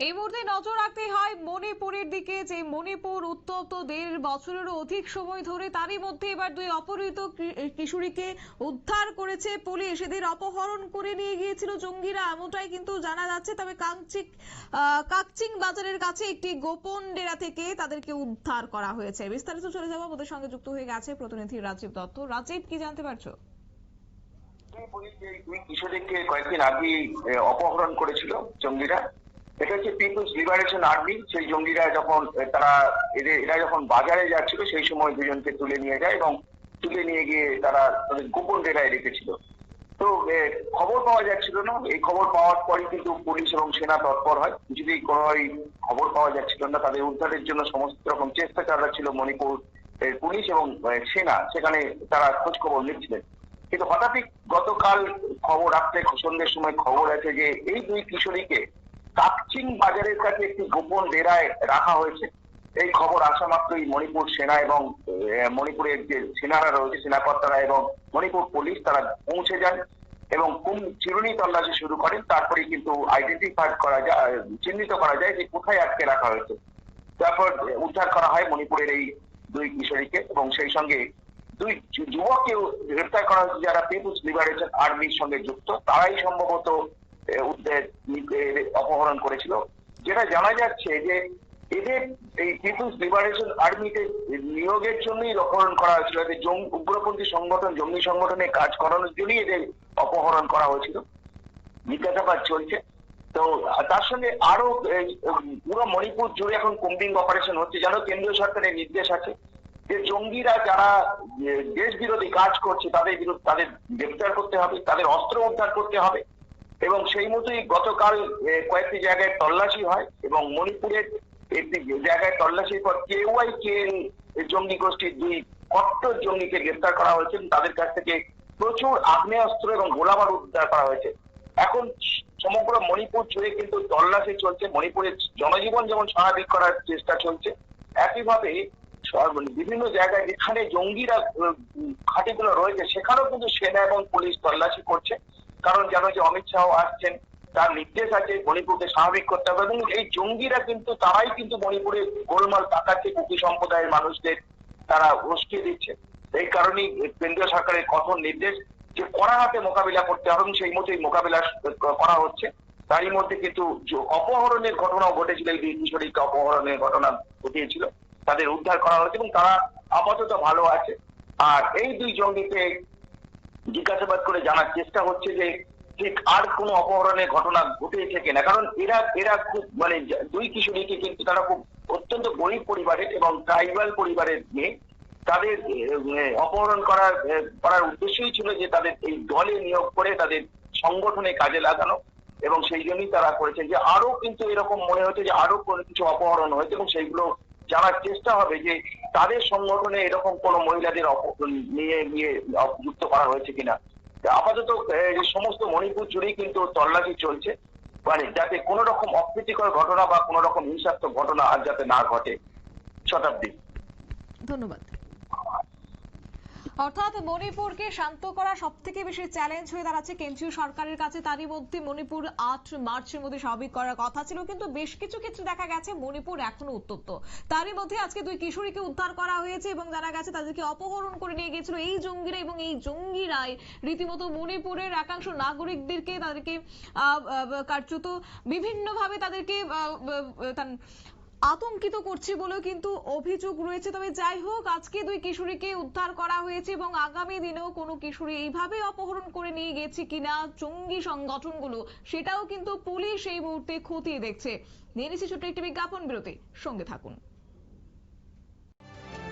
এই মুহূর্তে নজর রাখতে হয় মণিপুরের দিকে, যে মণিপুর উত্তপ্ত ১.৫ বছরেরও অধিক সময় ধরে। তারই মধ্যে এবার দুই অপহৃত কিশোরীকে উদ্ধার করেছে পুলিশ। এদের অপহরণ করে নিয়ে গিয়েছিল জঙ্গিরা, এমনটাই কিন্তু জানা যাচ্ছে। তবে কাকচিং বাজারের কাছে একটি গোপন ডেরা থেকে তাদেরকে উদ্ধার করা হয়েছে। বিস্তারিত চলে যাবো, আমাদের সঙ্গে যুক্ত হয়ে গেছে প্রতিনিধি রাজীব দত্ত। রাজীব, কি জানতে পারছো? দুই কিশোরীকে কয়েকদিন আগে অপহরণ করেছিল জঙ্গিরা। এটা হচ্ছে পিপুলস লিবারেশন আর্মি। সেই জঙ্গিরা যখন এরা যখন বাজারে যাচ্ছিল সেই সময় দুজনকে তুলে নিয়ে যায় এবং তুলে নিয়ে গিয়ে তারা তাদের গোপন ডেরায় রেখেছিল। তো খবর পাওয়া যাচ্ছিল না। এই খবর পাওয়ার পরই কিন্তু পুলিশ এবং সেনা তৎপর হয়। কিছুতেই কোনোই খবর পাওয়া যাচ্ছিল না, তাদের উদ্ধারের জন্য সমস্ত রকম চেষ্টা চালাচ্ছিল মণিপুর পুলিশ এবং সেনা। সেখানে তারা খোঁজ খবর নিচ্ছিলেন। কিন্তু হঠাৎই গতকাল খবর, রাত্রে সন্ধ্যের সময় খবর আছে যে এই দুই কিশোরীকে কাকচিং বাজারের কাছে একটি গোপন ডেরায় রাখা হয়েছে। এই খবর আসা মাত্রই মণিপুর সেনা এবং মণিপুরের যে সেনারা রয়েছে, সেনাকর্তারা এবং মণিপুর পুলিশ তারা পৌঁছে যান এবং চিরুনি তল্লাশি শুরু করেন। তারপরে কিন্তু আইডেন্টিফাই করা যায়, চিহ্নিত করা যায় যে কোথায় আটকে রাখা হয়েছে। তারপর উদ্ধার করা হয় মণিপুরের এই দুই কিশোরীকে এবং সেই সঙ্গে দুই যুবককে গ্রেফতার করা হয়েছে যারা পিপুলস লিবারেশন আর্মির সঙ্গে যুক্ত। তারাই সম্ভবত অপহরণ করেছিল। যেটা জানা যাচ্ছে যে এদের এই পিপুলস লিবারেশন আর্মিতে নিয়োগের জন্যই অপহরণ করা হয়েছিল। এদের উগ্রপন্থী সংগঠন, জঙ্গি সংগঠনে কাজ করানোর জন্যই এদের অপহরণ করা হয়েছিল। জিজ্ঞাসাবাদ চলছে। তো তার সঙ্গে আরো পুরো মণিপুর জুড়ে এখন কম্বিং অপারেশন হচ্ছে। যেন কেন্দ্রীয় সরকারের নির্দেশ আছে যে জঙ্গিরা যারা দেশ বিরোধী কাজ করছে তাদের বিরুদ্ধে তাদের গ্রেফতার করতে হবে, তাদের অস্ত্র উদ্ধার করতে হবে। এবং সেই মতোই গতকাল কয়েকটি জায়গায় তল্লাশি হয় এবং মণিপুরের একটি জায়গায় তল্লাশির পর KYKL জঙ্গি গোষ্ঠীর দুই কট্টর জঙ্গিকে গ্রেফতার করা হয়েছে। তাদের কাছ থেকে প্রচুর আগ্নেয়াস্ত্র এবং গোলাবারুদ উদ্ধার করা হয়েছে। এখন সমগ্র মণিপুর জুড়ে কিন্তু তল্লাশি চলছে। মণিপুরের জনজীবন যেমন স্বাভাবিক করার চেষ্টা চলছে, একইভাবে বিভিন্ন জায়গায় যেখানে জঙ্গিরা ঘাঁটিগুলো রয়েছে সেখানেও কিন্তু সেনা এবং পুলিশ তল্লাশি করছে। কারণ জানো যে অমিত শাহ আসছেন, তার নির্দেশ আছে মণিপুরকে স্বাভাবিক করতে হবে এবং এই জঙ্গিরা কিন্তু তারাই কিন্তু মণিপুরে গোলমাল পাকাচ্ছে, কুকি সম্প্রদায়ের মানুষদের তারা উস্কে দিচ্ছে। এই কারণেই কেন্দ্রীয় সরকারের কঠোর নির্দেশ যে কড়া হাতে মোকাবিলা করতে হবে এবং সেই মতোই মোকাবিলা করা হচ্ছে। তারই মধ্যে কিন্তু অপহরণের ঘটনাও ঘটেছিল। এই দুই কিশোরীকে অপহরণের ঘটনা ঘটিয়েছিল, তাদের উদ্ধার করা হয়েছে এবং তারা আপাতত ভালো আছে। আর এই দুই জঙ্গিকে জিজ্ঞাসাবাদ করে জানার চেষ্টা হচ্ছে যে ঠিক আর কোনো অপহরণের ঘটনা ঘটেছে কিনা। কারণ এরা খুব দুই কিশোরীকে কিন্তু তারা খুব অত্যন্ত গরিব পরিবারের এবং ট্রাইবাল পরিবারের মেয়ে। তাদের অপহরণ করার উদ্দেশ্যই ছিল যে তাদের এই দলে নিয়োগ করে তাদের সংগঠনে কাজে লাগানো এবং সেই জন্যই তারা করেছেন। যে আরো কিন্তু এরকম মনে হচ্ছে যে আরো কোনো কিছু অপহরণ হয়েছে এবং সেইগুলো জানার চেষ্টা হবে যে তাদের সংগঠনে এরকম কোন মহিলাদের নিয়ে যুক্ত করা হয়েছে কিনা। আপাতত সমস্ত মণিপুর জুড়েই কিন্তু তল্লাশি চলছে, যাতে কোনো রকম অপ্রীতিকর ঘটনা বা কোনো রকম হিংসাত্মক ঘটনা আর যাতে না ঘটে। শতাব্দী, ধন্যবাদ। অর্থাৎ মণিপুরকে শান্ত করা সব থেকে বেশি চ্যালেঞ্জ হয়ে দাঁড়াচ্ছে কেন্দ্রীয় সরকারের কাছে। তারই মধ্যে মণিপুর ৮ মার্চের মধ্যে স্বাভাবিক করার কথা ছিল, কিন্তু বেশ কিছু ক্ষেত্রে দেখা গেছে মণিপুর এখনো উত্তপ্ত। তারই মধ্যে আজকে দুই কিশোরীকে উদ্ধার করা হয়েছে এবং জানা গেছে তাদেরকে অপহরণ করে নিয়ে গিয়েছিল এই জঙ্গিরা এবং এই জঙ্গিরাই রীতিমতো মণিপুরের একাংশ নাগরিকদেরকে তাদেরকে কার্যত বিভিন্নভাবে তাদেরকে আতঙ্কিত করছে বলেও কিন্তু অভিযোগ রয়েছে। তবে যাই হোক, আজকে দুই কিশোরীকে উদ্ধার করা হয়েছে এবং আগামী দিনেও কোনো কিশোরী এইভাবে অপহরণ করে নিয়ে গেছে কিনা জঙ্গি সংগঠনগুলো, সেটাও কিন্তু পুলিশ এই মুহূর্তে খতিয়ে দেখছে। নিয়ে নিচ্ছি ছোট্ট একটি বিজ্ঞাপন বিরতি, সঙ্গে থাকুন।